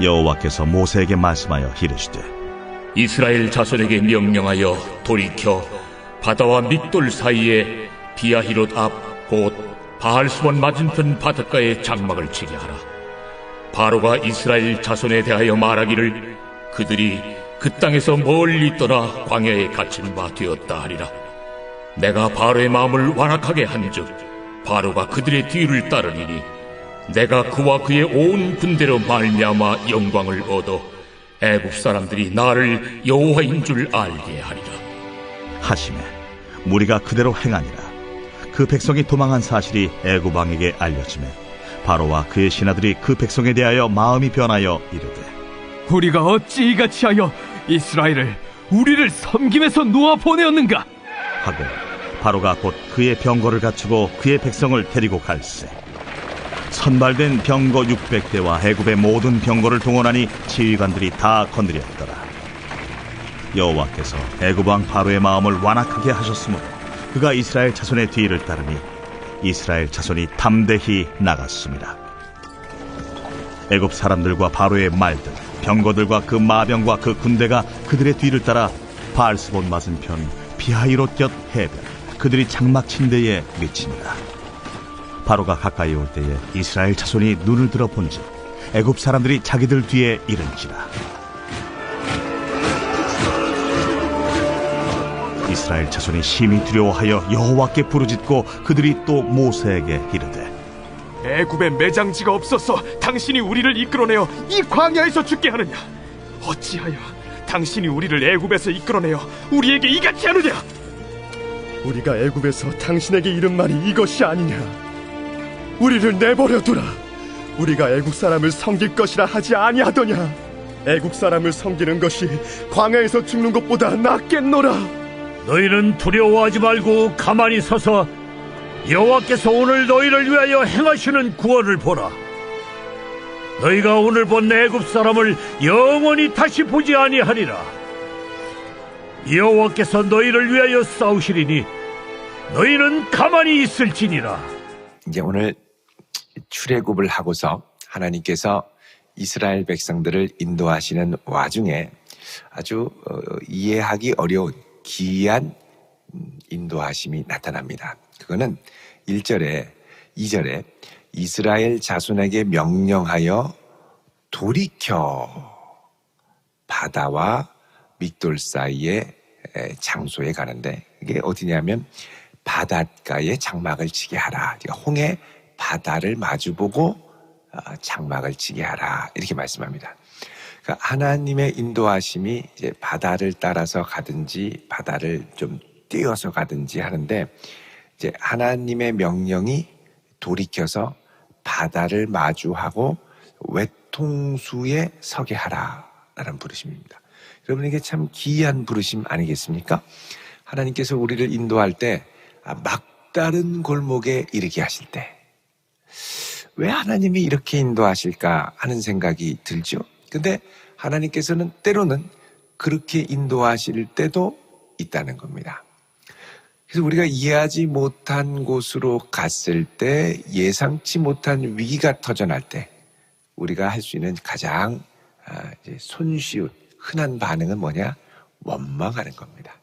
여호와께서 모세에게 말씀하여 이르시되 이스라엘 자손에게 명령하여 돌이켜 바다와 믹돌 사이에 비아히롯 앞 곧 바알스본 맞은편 바닷가에 장막을 치게 하라. 바로가 이스라엘 자손에 대하여 말하기를 그들이 그 땅에서 멀리 떠나 광야에 갇힌 바 되었다 하리라. 내가 바로의 마음을 완악하게 한즉 바로가 그들의 뒤를 따르리니 내가 그와 그의 온 군대로 말미암아 영광을 얻어 애굽 사람들이 나를 여호와인 줄 알게 하리라 하시매 무리가 그대로 행하니라. 그 백성이 도망한 사실이 애굽 왕에게 알려지매 바로와 그의 신하들이 그 백성에 대하여 마음이 변하여 이르되 우리가 어찌 이같이 하여 이스라엘을 우리를 섬김에서 놓아 보내었는가 하고 바로가 곧 그의 병거를 갖추고 그의 백성을 데리고 갈새 선발된 병거 600대와 애굽의 모든 병거를 동원하니 지휘관들이 다 건드렸더라. 여호와께서 애굽 왕 바로의 마음을 완악하게 하셨으므로 그가 이스라엘 자손의 뒤를 따르니 이스라엘 자손이 담대히 나갔습니다. 애굽 사람들과 바로의 말들 병거들과 그 마병과 그 군대가 그들의 뒤를 따라 바알스본 맞은편 비하히롯 곁 해변 그들이 장막 친 데에 미치니라. 바로가 가까이 올 때에 이스라엘 자손이 눈을 들어 본즉 애굽 사람들이 자기들 뒤에 이른지라. 이스라엘 자손이 심히 두려워하여 여호와께 부르짖고 그들이 또 모세에게 이르되 애굽에 매장지가 없어서 당신이 우리를 이끌어내어 이 광야에서 죽게 하느냐 어찌하여 당신이 우리를 애굽에서 이끌어내어 우리에게 이같이 하느냐 우리가 애굽에서 당신에게 이른 말이 이것이 아니냐 우리를 내버려 두라 우리가 애국 사람을 섬길 것이라 하지 아니하더냐 애국 사람을 섬기는 것이 광야에서 죽는 것보다 낫겠노라. 너희는 두려워하지 말고 가만히 서서 여호와께서 오늘 너희를 위하여 행하시는 구원을 보라. 너희가 오늘 본 애굽 사람을 영원히 다시 보지 아니하리라. 여호와께서 너희를 위하여 싸우시리니 너희는 가만히 있을지니라. 이제 오늘 출애굽을 하고서 하나님께서 이스라엘 백성들을 인도하시는 와중에 아주 이해하기 어려운 기이한 인도하심이 나타납니다. 그거는 1절에 2절에 이스라엘 자손에게 명령하여 돌이켜 바다와 믹돌 사이의 장소에 가는데 이게 어디냐면 바닷가에 장막을 치게 하라. 홍해 바다를 마주보고 장막을 치게 하라 이렇게 말씀합니다. 그러니까 하나님의 인도하심이 이제 바다를 따라서 가든지 바다를 좀 띄어서 가든지 하는데 이제 하나님의 명령이 돌이켜서 바다를 마주하고 외통수에 서게 하라라는 부르심입니다. 여러분 이게 참 기이한 부르심 아니겠습니까? 하나님께서 우리를 인도할 때 막다른 골목에 이르게 하실 때 왜 하나님이 이렇게 인도하실까 하는 생각이 들죠. 근데 하나님께서는 때로는 그렇게 인도하실 때도 있다는 겁니다. 그래서 우리가 이해하지 못한 곳으로 갔을 때 예상치 못한 위기가 터져날 때 우리가 할 수 있는 가장 손쉬운 흔한 반응은 뭐냐? 원망하는 겁니다.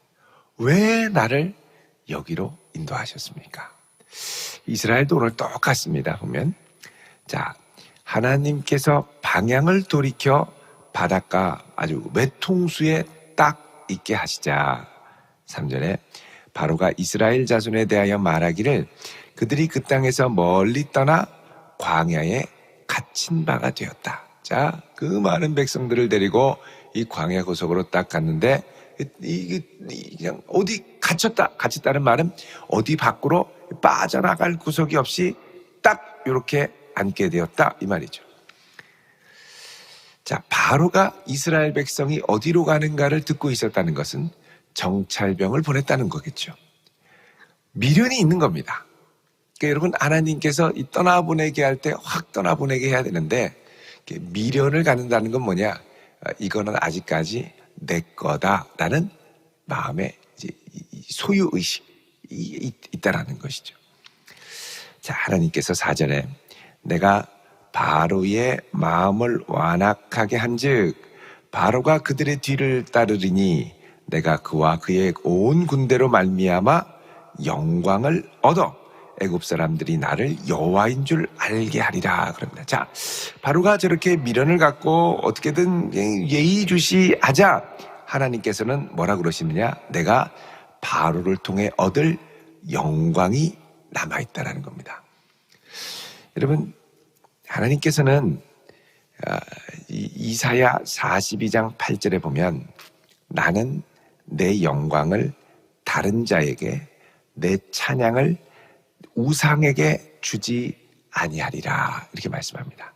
왜 나를 여기로 인도하셨습니까? 이스라엘도 오늘 똑같습니다. 보면 자 하나님께서 방향을 돌이켜 바닷가 아주 외통수에 딱 있게 하시자 3절에 바로가 이스라엘 자손에 대하여 말하기를 그들이 그 땅에서 멀리 떠나 광야에 갇힌 바가 되었다. 자, 그 많은 백성들을 데리고 이 광야 고속으로 딱 갔는데 그냥 어디 갇혔다는 말은 어디 밖으로 빠져나갈 구석이 없이 딱 이렇게 앉게 되었다 이 말이죠. 자, 바로가 이스라엘 백성이 어디로 가는가를 듣고 있었다는 것은 정찰병을 보냈다는 거겠죠. 미련이 있는 겁니다. 그러니까 여러분 하나님께서 이 떠나보내게 할 때 확 떠나보내게 해야 되는데 미련을 갖는다는 건 뭐냐? 이거는 아직까지 내 거다라는 마음의 소유의식이 있다라는 것이죠. 자, 하나님께서 4절에 내가 바로의 마음을 완악하게 한즉 바로가 그들의 뒤를 따르리니 내가 그와 그의 온 군대로 말미암아 영광을 얻어 애굽 사람들이 나를 여호와인 줄 알게 하리라 그럽니다. 자, 바로가 저렇게 미련을 갖고 어떻게든 예의주시하자 하나님께서는 뭐라 그러시느냐? 내가 바로를 통해 얻을 영광이 남아있다라는 겁니다. 여러분, 하나님께서는 이사야 42장 8절에 보면 나는 내 영광을 다른 자에게 내 찬양을 우상에게 주지 아니하리라 이렇게 말씀합니다.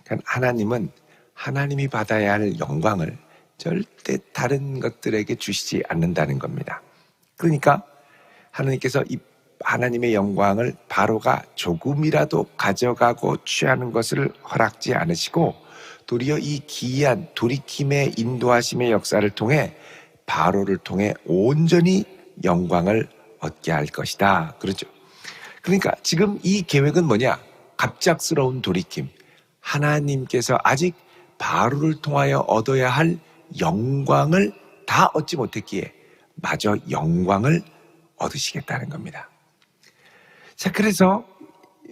그러니까 하나님은 하나님이 받아야 할 영광을 절대 다른 것들에게 주시지 않는다는 겁니다. 그러니까 하나님께서 이 하나님의 영광을 바로가 조금이라도 가져가고 취하는 것을 허락지 않으시고 도리어 이 기이한 돌이킴의 인도하심의 역사를 통해 바로를 통해 온전히 영광을 얻게 할 것이다. 그렇죠. 그러니까 지금 이 계획은 뭐냐? 갑작스러운 돌이킴. 하나님께서 아직 바로를 통하여 얻어야 할 영광을 다 얻지 못했기에 마저 영광을 얻으시겠다는 겁니다. 자, 그래서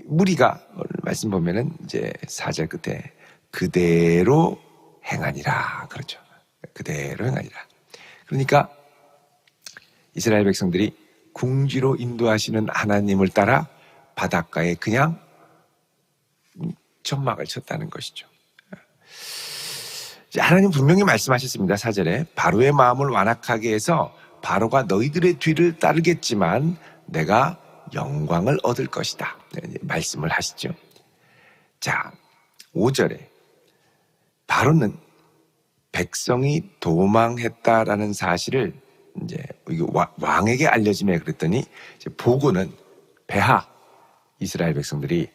무리가 오늘 말씀 보면은 이제 4절 끝에 그대로 행하니라. 그렇죠. 그대로 행하니라. 그러니까 이스라엘 백성들이 궁지로 인도하시는 하나님을 따라 바닷가에 그냥 점막을 쳤다는 것이죠. 하나님 분명히 말씀하셨습니다. 4절에 바로의 마음을 완악하게 해서 바로가 너희들의 뒤를 따르겠지만 내가 영광을 얻을 것이다. 말씀을 하시죠. 자, 5절에 바로는 백성이 도망했다라는 사실을 이제 왕에게 알려지며 그랬더니 이제 보고는 베하 이스라엘 백성들이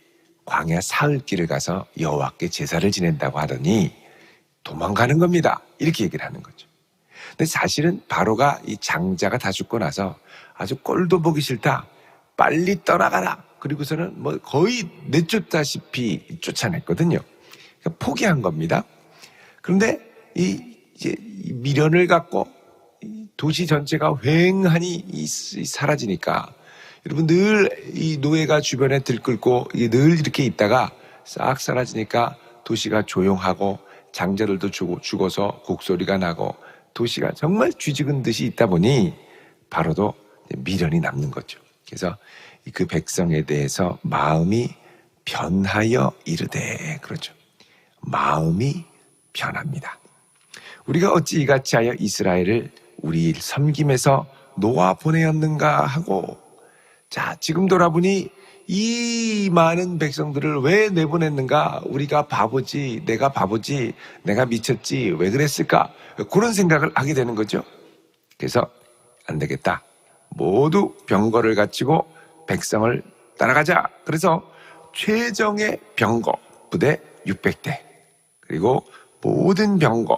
광야 사흘길을 가서 여호와께 제사를 지낸다고 하더니 도망가는 겁니다. 이렇게 얘기를 하는 거죠. 근데 사실은 바로가 이 장자가 다 죽고 나서 아주 꼴도 보기 싫다. 빨리 떠나가라. 그리고서는 뭐 거의 내쫓다시피 쫓아냈거든요. 그러니까 포기한 겁니다. 그런데 이제 미련을 갖고 도시 전체가 휑하니 사라지니까 여러분 늘 이 노예가 주변에 들끓고 늘 이렇게 있다가 싹 사라지니까 도시가 조용하고 장자들도 죽어서 곡소리가 나고 도시가 정말 쥐죽은 듯이 있다 보니 바로도 미련이 남는 거죠. 그래서 그 백성에 대해서 마음이 변하여 이르되 그렇죠. 마음이 변합니다. 우리가 어찌 이같이 하여 이스라엘을 우리 섬김에서 놓아 보내었는가 하고 자 지금 돌아보니 이 많은 백성들을 왜 내보냈는가? 우리가 바보지, 내가 미쳤지, 왜 그랬을까? 그런 생각을 하게 되는 거죠. 그래서 안 되겠다. 모두 병거를 갖추고 백성을 따라가자. 그래서 최정의 병거 부대 600대 그리고 모든 병거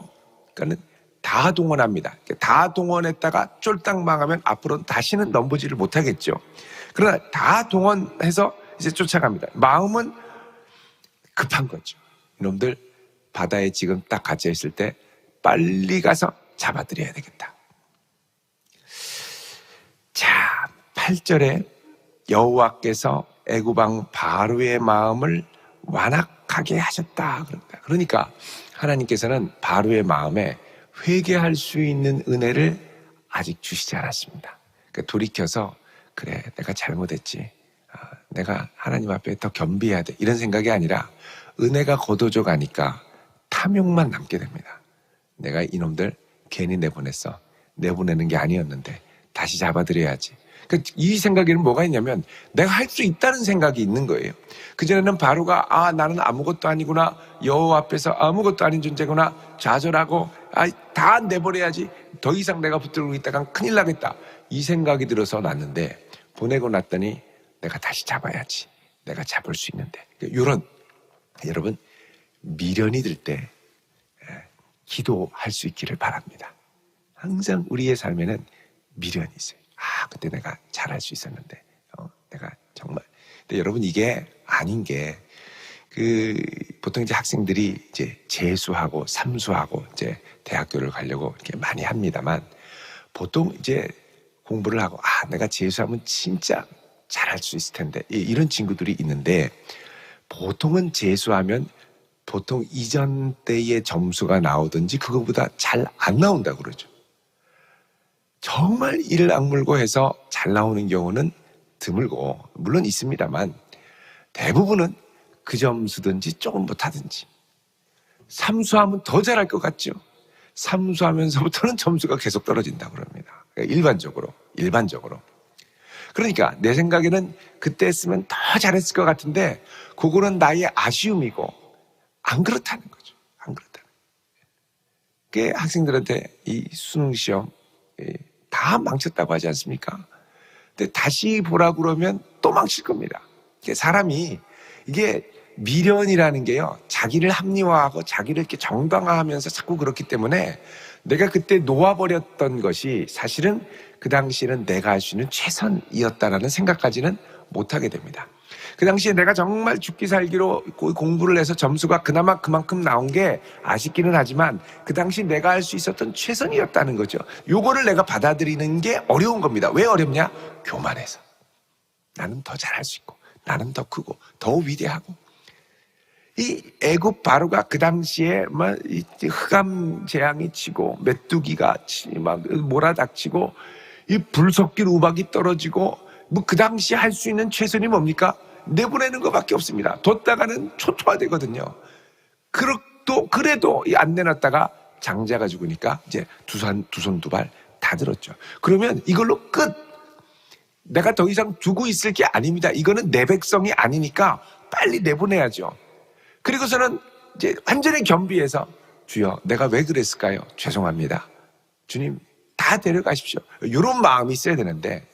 그러니까는 다 동원합니다. 다 동원했다가 쫄딱 망하면 앞으로는 다시는 넘보지를 못하겠죠. 그러나 다 동원해서 이제 쫓아갑니다. 마음은 급한 거죠. 이놈들 바다에 지금 딱 갇혀 있을 때 빨리 가서 잡아들여야 되겠다. 자, 8절에 여호와께서 애굽 왕 바로의 마음을 완악하게 하셨다. 그러니까 하나님께서는 바로의 마음에 회개할 수 있는 은혜를 아직 주시지 않았습니다. 그러니까 돌이켜서 그래 내가 잘못했지. 내가 하나님 앞에 더 겸비해야 돼. 이런 생각이 아니라 은혜가 걷어져 가니까 탐욕만 남게 됩니다. 내가 이놈들 괜히 내보냈어. 내보내는 게 아니었는데 다시 잡아들여야지. 그러니까 이 생각에는 뭐가 있냐면 내가 할 수 있다는 생각이 있는 거예요. 그전에는 바로가 나는 아무것도 아니구나. 여호와 앞에서 아무것도 아닌 존재구나. 좌절하고 다 내버려야지. 더 이상 내가 붙들고 있다간 큰일 나겠다. 이 생각이 들어서 났는데 보내고 났더니 내가 다시 잡아야지. 내가 잡을 수 있는데. 이런 여러분 미련이 들 때 기도할 수 있기를 바랍니다. 항상 우리의 삶에는 미련이 있어요. 그때 내가 잘할 수 있었는데 내가 정말 근데 여러분 이게 아닌 게 보통 이제 학생들이 이제 재수하고 삼수하고 이제 대학교를 가려고 이렇게 많이 합니다만, 보통 이제 공부를 하고, 내가 재수하면 진짜 잘할 수 있을 텐데, 이런 친구들이 있는데, 보통은 재수하면 보통 이전 때의 점수가 나오든지 그거보다 잘 안 나온다고 그러죠. 정말 이를 악물고 해서 잘 나오는 경우는 드물고, 물론 있습니다만 대부분은 그 점수든지 조금 못하든지. 삼수하면 더 잘할 것 같죠. 삼수하면서부터는 점수가 계속 떨어진다고 그럽니다. 일반적으로. 그러니까 내 생각에는 그때 했으면 더 잘했을 것 같은데, 그거는 나의 아쉬움이고 안 그렇다는 거죠. 안 그렇다는 거예요. 그게 학생들한테 이 수능 시험 다 망쳤다고 하지 않습니까? 근데 다시 보라고 그러면 또 망칠 겁니다. 사람이 이게 미련이라는 게요, 자기를 합리화하고 자기를 이렇게 정당화하면서 자꾸 그렇기 때문에, 내가 그때 놓아버렸던 것이 사실은 그 당시에는 내가 할 수 있는 최선이었다라는 생각까지는 못하게 됩니다. 그 당시에 내가 정말 죽기 살기로 공부를 해서 점수가 그나마 그만큼 나온 게 아쉽기는 하지만, 그 당시 내가 할 수 있었던 최선이었다는 거죠. 요거를 내가 받아들이는 게 어려운 겁니다. 왜 어렵냐? 교만해서. 나는 더 잘할 수 있고, 나는 더 크고, 더 위대하고. 이 애굽 바로가 그 당시에 막 흑암 재앙이 치고 메뚜기가 막 몰아닥치고 이 불섞인 우박이 떨어지고, 뭐 그 당시 할 수 있는 최선이 뭡니까? 내보내는 것밖에 없습니다. 뒀다가는 초토화되거든요. 그래도 안 내놨다가 장자가 죽으니까 이제 두 손 두 발 다 들었죠. 그러면 이걸로 끝. 내가 더 이상 두고 있을 게 아닙니다. 이거는 내 백성이 아니니까 빨리 내보내야죠. 그리고서는 이제 완전히 겸비해서, 주여, 내가 왜 그랬을까요? 죄송합니다. 주님, 다 데려가십시오. 이런 마음이 있어야 되는데,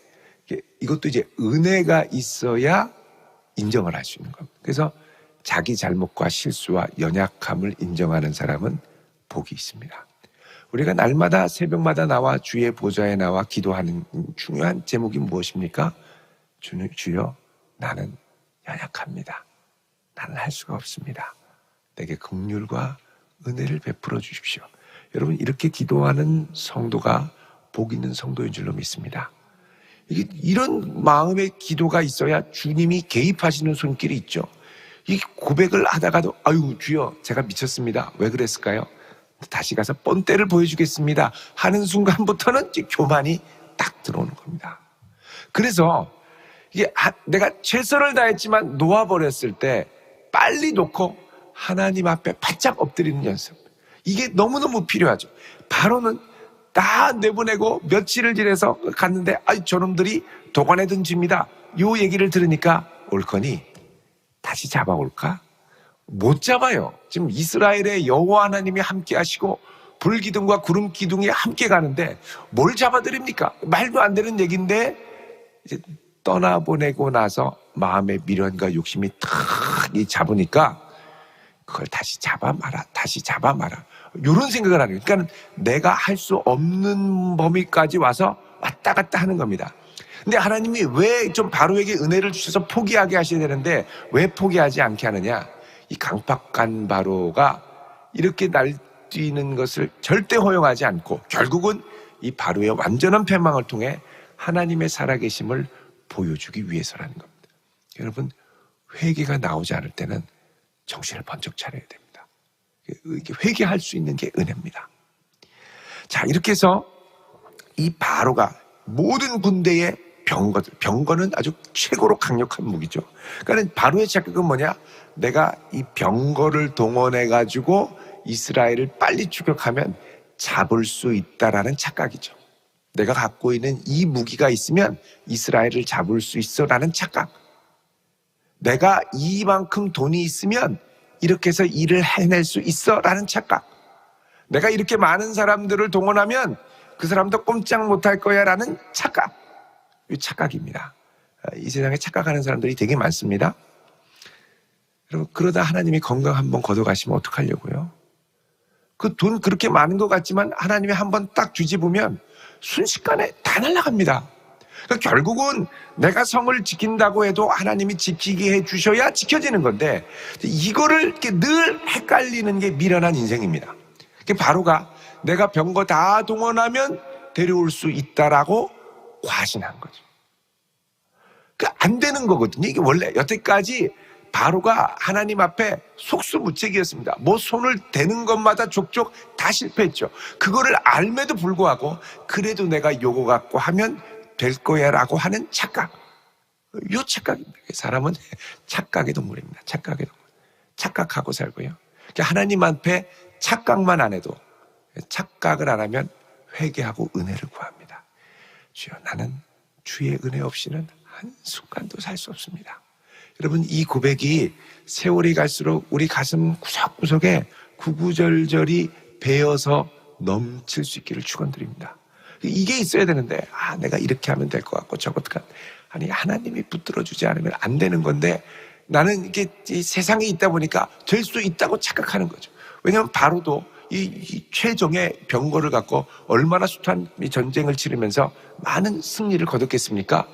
이것도 이제 은혜가 있어야 인정을 할 수 있는 겁니다. 그래서 자기 잘못과 실수와 연약함을 인정하는 사람은 복이 있습니다. 우리가 날마다 새벽마다 나와 주의 보좌에 나와 기도하는 중요한 제목이 무엇입니까? 주여, 나는 연약합니다. 나는 할 수가 없습니다. 내게 긍휼과 은혜를 베풀어 주십시오. 여러분, 이렇게 기도하는 성도가 복 있는 성도인 줄로 믿습니다. 이런 마음의 기도가 있어야 주님이 개입하시는 손길이 있죠. 이 고백을 하다가도, 아유, 주여, 제가 미쳤습니다. 왜 그랬을까요? 다시 가서 뻔때를 보여주겠습니다 하는 순간부터는 이제 교만이 딱 들어오는 겁니다. 그래서 이게 내가 최선을 다했지만 놓아버렸을 때 빨리 놓고 하나님 앞에 바짝 엎드리는 연습. 이게 너무너무 필요하죠. 바로는 다 내보내고 며칠을 지내서 갔는데, 저놈들이 도관에 든 쥐입니다. 요 얘기를 들으니까 옳거니 다시 잡아올까? 못 잡아요. 지금 이스라엘의 여호와 하나님이 함께 하시고 불기둥과 구름 기둥이 함께 가는데 뭘 잡아드립니까? 말도 안 되는 얘기인데, 이제 떠나보내고 나서 마음의 미련과 욕심이 탁 잡으니까 그걸 다시 잡아마라, 다시 잡아마라, 이런 생각을 하는 거예요. 그러니까 내가 할 수 없는 범위까지 와서 왔다 갔다 하는 겁니다. 근데 하나님이 왜 좀 바로에게 은혜를 주셔서 포기하게 하셔야 되는데 왜 포기하지 않게 하느냐? 이 강팍한 바로가 이렇게 날뛰는 것을 절대 허용하지 않고 결국은 이 바로의 완전한 패망을 통해 하나님의 살아계심을 보여주기 위해서라는 겁니다. 여러분, 회개가 나오지 않을 때는 정신을 번쩍 차려야 됩니다. 이렇게 회개할 수 있는 게 은혜입니다. 자, 이렇게 해서 이 바로가 모든 군대의 병거는 아주 최고로 강력한 무기죠. 그러니까 바로의 착각은 뭐냐? 내가 이 병거를 동원해가지고 이스라엘을 빨리 추격하면 잡을 수 있다라는 착각이죠. 내가 갖고 있는 이 무기가 있으면 이스라엘을 잡을 수 있어라는 착각. 내가 이만큼 돈이 있으면 이렇게 해서 일을 해낼 수 있어라는 착각. 내가 이렇게 많은 사람들을 동원하면 그 사람도 꼼짝 못할 거야 라는 착각. 이 착각입니다. 이 세상에 착각하는 사람들이 되게 많습니다. 여러분, 그러다 하나님이 건강 한번 걷어가시면 어떡하려고요? 그 돈 그렇게 많은 것 같지만 하나님이 한번 딱 뒤집으면 순식간에 다 날아갑니다. 그러니까 결국은 내가 성을 지킨다고 해도 하나님이 지키게 해주셔야 지켜지는 건데, 이거를 이렇게 늘 헷갈리는 게 미련한 인생입니다. 바로가 내가 병거 다 동원하면 데려올 수 있다라고 과신한 거죠. 안 되는 거거든요. 이게 원래 여태까지 바로가 하나님 앞에 속수무책이었습니다. 뭐 손을 대는 것마다 족족 다 실패했죠. 그거를 알매도 불구하고 그래도 내가 요거 갖고 하면 될 거야 라고 하는 착각. 요 착각입니다. 사람은 착각의 동물입니다. 착각의 동물. 착각하고 살고요. 하나님 앞에 착각만 안 해도, 착각을 안 하면 회개하고 은혜를 구합니다. 주여, 나는 주의 은혜 없이는 한순간도 살 수 없습니다. 여러분, 이 고백이 세월이 갈수록 우리 가슴 구석구석에 구구절절이 배어서 넘칠 수 있기를 축원드립니다. 이게 있어야 되는데, 내가 이렇게 하면 될 것 같고 저것도 아니, 하나님이 붙들어주지 않으면 안 되는 건데, 나는 이게 이 세상에 있다 보니까 될 수 있다고 착각하는 거죠. 왜냐하면 바로도 이 최종의 병거를 갖고 얼마나 숱한 전쟁을 치르면서 많은 승리를 거뒀겠습니까?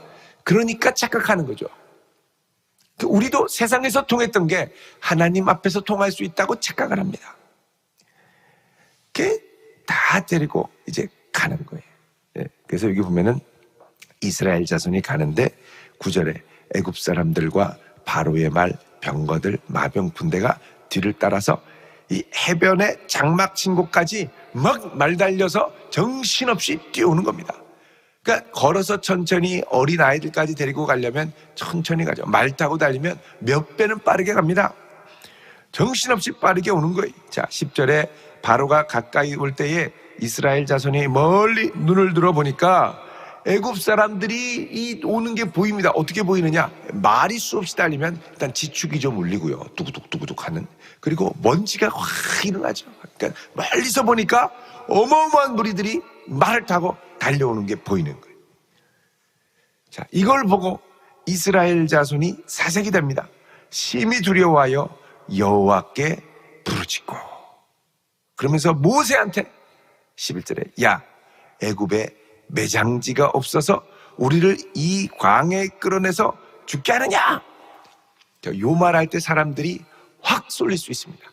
그러니까 착각하는 거죠. 우리도 세상에서 통했던 게 하나님 앞에서 통할 수 있다고 착각을 합니다. 그게 다 데리고 이제 가는 거예요. 그래서 여기 보면은 이스라엘 자손이 가는데 9절에 애굽 사람들과 바로의 말 병거들 마병 군대가 뒤를 따라서 이 해변에 장막 친 곳까지 막 말달려서 정신없이 뛰어오는 겁니다. 그러니까 걸어서 천천히 어린 아이들까지 데리고 가려면 천천히 가죠. 말 타고 달리면 몇 배는 빠르게 갑니다. 정신없이 빠르게 오는 거예요. 자, 10절에 바로가 가까이 올 때에 이스라엘 자손이 멀리 눈을 들어보니까 애굽 사람들이 이 오는 게 보입니다. 어떻게 보이느냐? 말이 수없이 달리면 일단 지축이 좀 울리고요. 뚜구둑 하는. 그리고 먼지가 확 일어나죠. 그러니까 멀리서 보니까 어마어마한 무리들이 말을 타고 달려오는 게 보이는 거예요. 자, 이걸 보고 이스라엘 자손이 사색이 됩니다. 심히 두려워하여 여호와께 부르짖고, 그러면서 모세한테 11절에 야, 애굽에 매장지가 없어서 우리를 이 광야에 끌어내서 죽게 하느냐? 요 말할 때 사람들이 확 쏠릴 수 있습니다.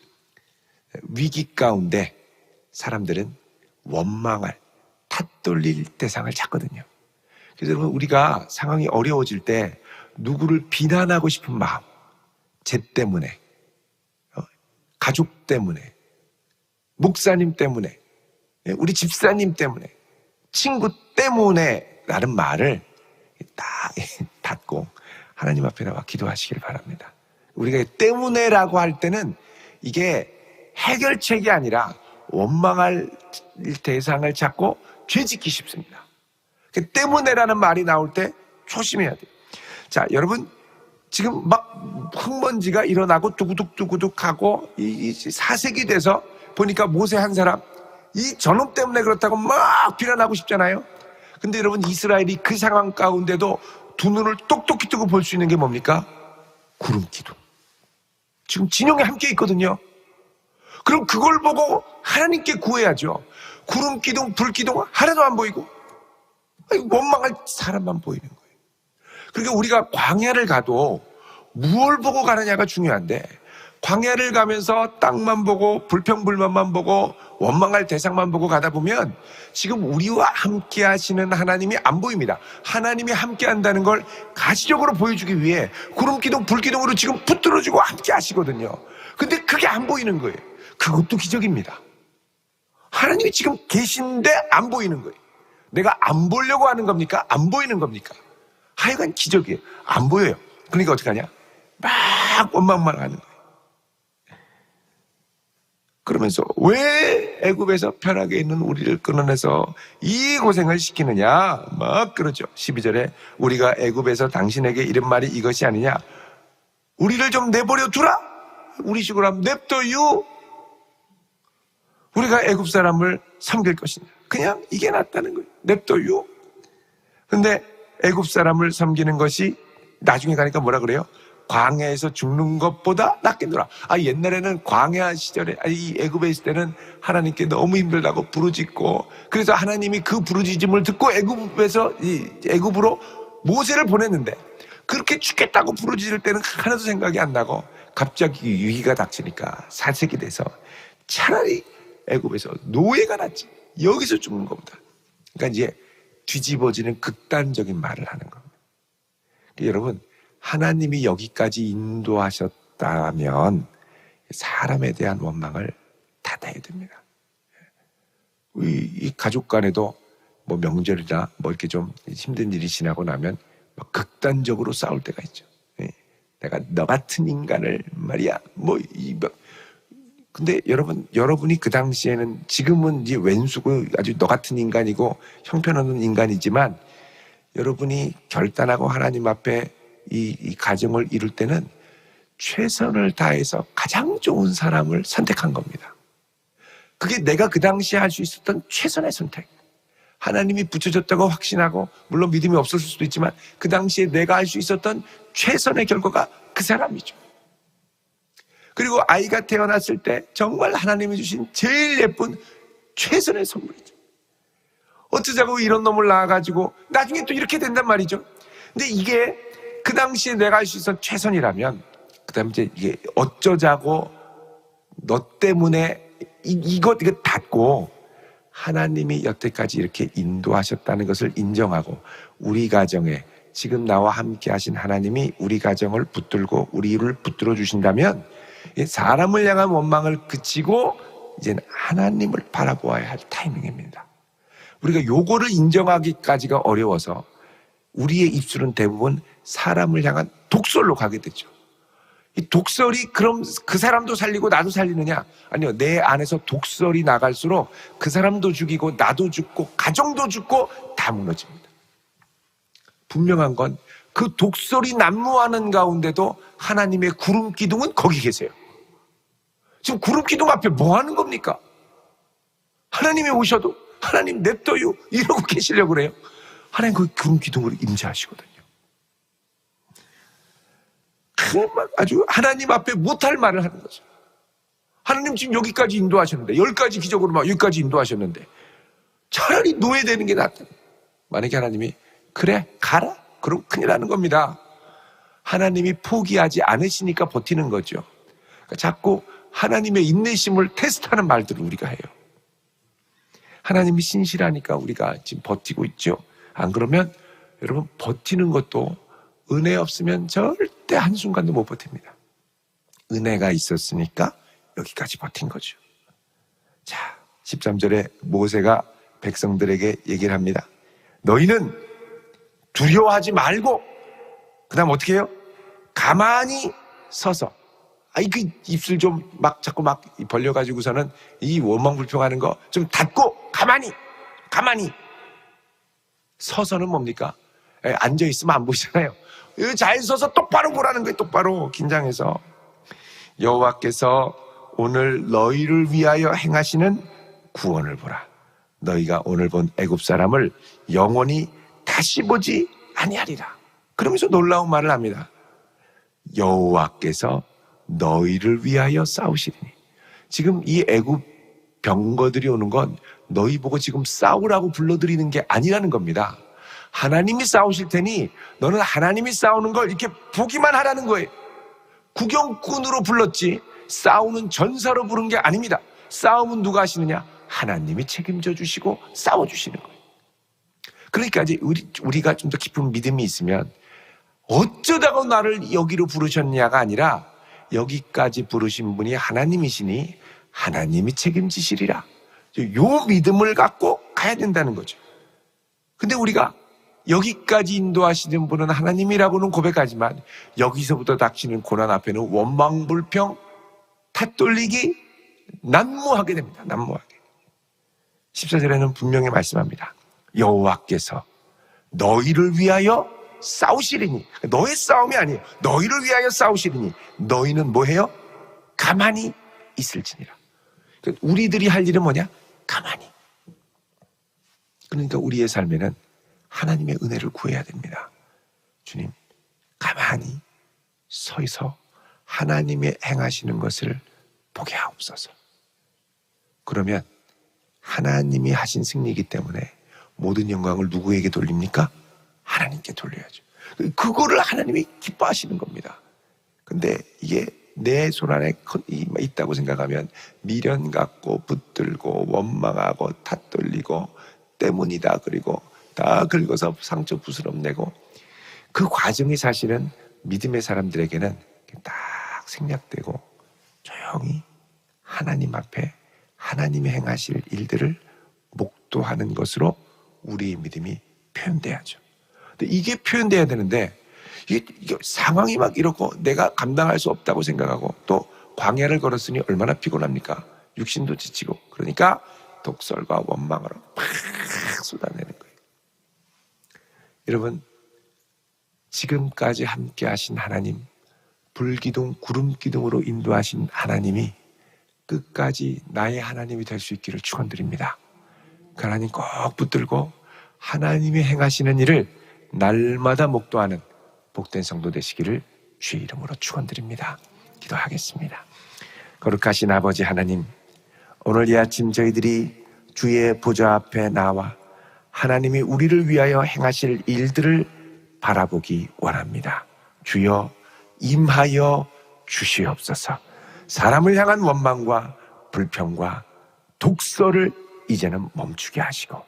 위기 가운데 사람들은 원망할, 탓돌릴 대상을 찾거든요. 그래서 여러분, 우리가 상황이 어려워질 때 누구를 비난하고 싶은 마음, 쟤 때문에, 가족 때문에, 목사님 때문에, 우리 집사님 때문에, 친구 때문에 라는 말을 다 닫고 하나님 앞에 나와 기도하시길 바랍니다. 우리가 때문에라고 할 때는 이게 해결책이 아니라 원망할 대상을 찾고 죄짓기 쉽습니다. 때문에라는 말이 나올 때 조심해야 돼요. 자, 여러분, 지금 막 흙먼지가 일어나고 두구둑 하고 이 사색이 돼서 보니까 모세 한 사람, 이 저놈 때문에 그렇다고 막 비난하고 싶잖아요. 근데 여러분, 이스라엘이 그 상황 가운데도 두 눈을 똑똑히 뜨고 볼 수 있는 게 뭡니까? 구름 기둥. 지금 진영에 함께 있거든요. 그럼 그걸 보고 하나님께 구해야죠. 구름 기둥, 불 기둥 하나도 안 보이고 원망할 사람만 보이는 거예요. 그러니까 우리가 광야를 가도 무엇을 보고 가느냐가 중요한데, 광야를 가면서 땅만 보고 불평불만만 보고 원망할 대상만 보고 가다 보면 지금 우리와 함께 하시는 하나님이 안 보입니다. 하나님이 함께 한다는 걸 가시적으로 보여주기 위해 구름기둥 불기둥으로 지금 붙들어주고 함께 하시거든요. 근데 그게 안 보이는 거예요. 그것도 기적입니다. 하나님이 지금 계신데 안 보이는 거예요. 내가 안 보려고 하는 겁니까? 안 보이는 겁니까? 하여간 기적이에요. 안 보여요. 그러니까 어떻게 하냐? 막 원망만 하는 거예요. 그러면서 왜 애굽에서 편하게 있는 우리를 끌어내서 이 고생을 시키느냐? 막 그러죠. 12절에 우리가 애굽에서 당신에게 이런 말이 이것이 아니냐? 우리를 좀 내버려 두라. 우리 식으로 하면 냅둬요. 우리가 애굽 사람을 섬길 것이냐? 그냥 이게 낫다는 거예요. 냅둬요. 근데 애굽 사람을 섬기는 것이 나중에 가니까 뭐라 그래요? 광야에서 죽는 것보다 낫겠노라. 옛날에는 광야 시절에 이 애굽에 있을 때는 하나님께 너무 힘들다고 부르짖고, 그래서 하나님이 그 부르짖음을 듣고 애굽으로 모세를 보냈는데, 그렇게 죽겠다고 부르짖을 때는 하나도 생각이 안 나고 갑자기 위기가 닥치니까 사색이 돼서 차라리 애굽에서 노예가 낫지, 여기서 죽는 것보다. 그러니까 이제 뒤집어지는 극단적인 말을 하는 겁니다. 여러분, 하나님이 여기까지 인도하셨다면 사람에 대한 원망을 닫아야 됩니다. 이 가족 간에도 뭐 명절이나 뭐 이렇게 좀 힘든 일이 지나고 나면 막 극단적으로 싸울 때가 있죠. 내가 너 같은 인간을 말이야. 근데 여러분이 그 당시에는, 지금은 이제 왼수고 아주 너 같은 인간이고 형편없는 인간이지만, 여러분이 결단하고 하나님 앞에 이 가정을 이룰 때는 최선을 다해서 가장 좋은 사람을 선택한 겁니다. 그게 내가 그 당시에 할 수 있었던 최선의 선택. 하나님이 붙여줬다고 확신하고, 물론 믿음이 없었을 수도 있지만 그 당시에 내가 할 수 있었던 최선의 결과가 그 사람이죠. 그리고 아이가 태어났을 때 정말 하나님이 주신 제일 예쁜 최선의 선물이죠. 어쩌자고 이런 놈을 낳아가지고 나중에 또 이렇게 된단 말이죠. 근데 이게 그 당시에 내가 할 수 있었던 최선이라면, 그 다음에 이제 이게 어쩌자고 너 때문에 이거 닫고 하나님이 여태까지 이렇게 인도하셨다는 것을 인정하고, 우리 가정에 지금 나와 함께 하신 하나님이 우리 가정을 붙들고 우리를 붙들어 주신다면, 사람을 향한 원망을 그치고 이제는 하나님을 바라보아야 할 타이밍입니다. 우리가 요거를 인정하기까지가 어려워서 우리의 입술은 대부분 사람을 향한 독설로 가게 되죠. 이 독설이 그럼 그 사람도 살리고 나도 살리느냐? 아니요. 내 안에서 독설이 나갈수록 그 사람도 죽이고 나도 죽고 가정도 죽고 다 무너집니다. 분명한 건 그 독설이 난무하는 가운데도 하나님의 구름 기둥은 거기 계세요. 지금 구름 기둥 앞에 뭐 하는 겁니까? 하나님이 오셔도 하나님 냅둬요 이러고 계시려고 그래요. 하나님 그 구름 기둥으로 임재하시거든요. 아주 하나님 앞에 못할 말을 하는 거죠. 하나님 지금 여기까지 인도하셨는데, 10가지 기적으로 막 여기까지 인도하셨는데 차라리 노예되는 게 낫다. 만약에 하나님이 그래 가라, 그럼 큰일 나는 겁니다. 하나님이 포기하지 않으시니까 버티는 거죠. 그러니까 자꾸 하나님의 인내심을 테스트하는 말들을 우리가 해요. 하나님이 신실하니까 우리가 지금 버티고 있죠. 안 그러면 여러분, 버티는 것도 은혜 없으면 절대 한순간도 못 버팁니다. 은혜가 있었으니까 여기까지 버틴 거죠. 자, 13절에 모세가 백성들에게 얘기를 합니다. 너희는 두려워하지 말고, 그 다음 어떻게 해요? 가만히 서서. 그 입술 좀 자꾸 벌려가지고서는 이 원망불평하는 거 좀 닫고 가만히 서서는 뭡니까? 앉아있으면 안 보이잖아요. 잘 서서 똑바로 보라는 거예요. 똑바로 긴장해서. 여호와께서 오늘 너희를 위하여 행하시는 구원을 보라. 너희가 오늘 본 애굽 사람을 영원히 다시 보지 아니하리라. 그러면서 놀라운 말을 합니다. 여호와께서 너희를 위하여 싸우시리니. 지금 이 애굽 병거들이 오는 건 너희 보고 지금 싸우라고 불러들이는 게 아니라는 겁니다. 하나님이 싸우실 테니 너는 하나님이 싸우는 걸 이렇게 보기만 하라는 거예요. 구경꾼으로 불렀지 싸우는 전사로 부른 게 아닙니다. 싸움은 누가 하시느냐? 하나님이 책임져 주시고 싸워주시는 거예요. 그러니까 이제 우리가 좀 더 깊은 믿음이 있으면 어쩌다가 나를 여기로 부르셨냐가 아니라 여기까지 부르신 분이 하나님이시니 하나님이 책임지시리라. 요 믿음을 갖고 가야 된다는 거죠. 근데 우리가 여기까지 인도하시는 분은 하나님이라고는 고백하지만 여기서부터 닥치는 고난 앞에는 원망불평, 탓돌리기, 난무하게 됩니다. 난무하게. 14절에는 분명히 말씀합니다. 여호와께서 너희를 위하여 싸우시리니. 너의 싸움이 아니에요. 너희를 위하여 싸우시리니 너희는 뭐해요? 가만히 있을지니라. 우리들이 할 일은 뭐냐? 가만히. 그러니까 우리의 삶에는 하나님의 은혜를 구해야 됩니다. 주님, 가만히 서서 하나님의 행하시는 것을 보게 하옵소서. 그러면 하나님이 하신 승리이기 때문에 모든 영광을 누구에게 돌립니까? 하나님께 돌려야죠. 그거를 하나님이 기뻐하시는 겁니다. 근데 이게 내 손 안에 있다고 생각하면 미련 갖고 붙들고 원망하고 탓 돌리고 때문이다 그리고 다 긁어서 상처 부스럼내고 그 과정이 사실은 믿음의 사람들에게는 딱 생략되고 조용히 하나님 앞에 하나님이 행하실 일들을 목도하는 것으로 우리의 믿음이 표현돼야죠. 근데 이게 표현돼야 되는데 이게 상황이 막 이렇고 내가 감당할 수 없다고 생각하고 또 광야를 걸었으니 얼마나 피곤합니까? 육신도 지치고 그러니까 독설과 원망으로 막 쏟아내는 거예요. 여러분 지금까지 함께 하신 하나님 불기둥 구름기둥으로 인도하신 하나님이 끝까지 나의 하나님이 될 수 있기를 축원드립니다. 그 하나님 꼭 붙들고 하나님이 행하시는 일을 날마다 목도하는 복된 성도 되시기를 주의 이름으로 축원드립니다. 기도하겠습니다. 거룩하신 아버지 하나님, 오늘 이 아침 저희들이 주의 보좌 앞에 나와 하나님이 우리를 위하여 행하실 일들을 바라보기 원합니다. 주여 임하여 주시옵소서. 사람을 향한 원망과 불평과 독설을 이제는 멈추게 하시고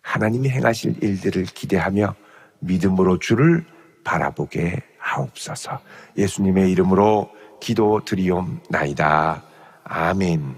하나님이 행하실 일들을 기대하며 믿음으로 주를 바라보게 하옵소서. 예수님의 이름으로 기도드리옵나이다. 아멘.